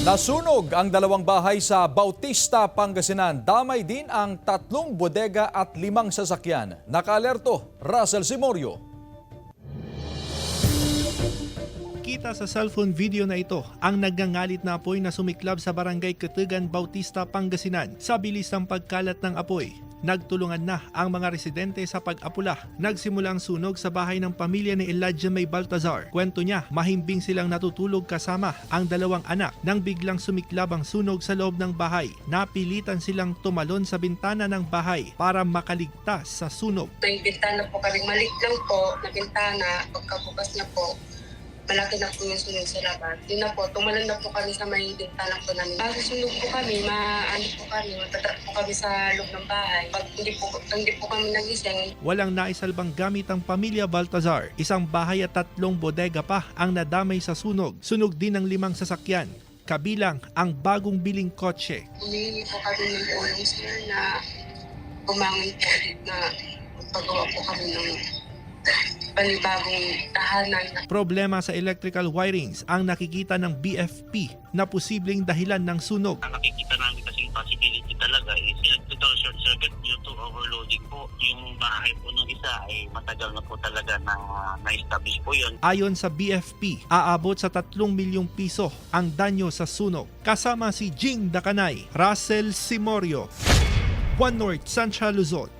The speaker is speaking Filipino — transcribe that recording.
Nasunog ang 2 bahay sa Bautista, Pangasinan. Damay din ang 3 bodega at 5 sasakyan. Nakaalerto, Russell Simorio. Kita sa cellphone video na ito ang nagngangalit na apoy na sumiklab sa barangay Ketegan, Bautista, Pangasinan. Sa bilis ng pagkalat ng apoy, nagtulungan na ang mga residente sa pag-apula. Nagsimula ang sunog sa bahay ng pamilya ni Elijah May Baltazar. Kwento niya, mahimbing silang natutulog kasama ang 2 anak nang biglang sumiklab ang sunog sa loob ng bahay. Napilitan silang tumalon sa bintana ng bahay para makaligtas sa sunog. Yung bintana po kami, maliit lang po na bintana. Pagkabukas na po, malaki na po yung sunog sa labas. Yun na po, tumalon na po kami sa may bintana po namin. Bago sunog po kami, matatrap po kami sa loob ng bahay. Pag hindi po kami nagising. Walang naisalbang gamit ang pamilya Baltazar. Isang bahay at 3 bodega pa ang nadamay sa sunog. Sunog din ang 5 sasakyan, kabilang ang bagong biling kotse. Humingi po kami ng tulong sir na bumangon po ulit na paggawa po kami ng panibagong tahanan. Problema sa electrical wirings ang nakikita ng BFP na posibleng dahilan ng sunog. Ang nakikita namin kasi yung possibility talaga is electrical short circuit due to overloading po. Yung bahay po ng isa ay matagal na po talaga na-establish po yun. Ayon sa BFP, aabot sa 3 milyong piso ang danyo sa sunog. Kasama si Jing Dakanay, Russell Simorio, One North, Central Luzon.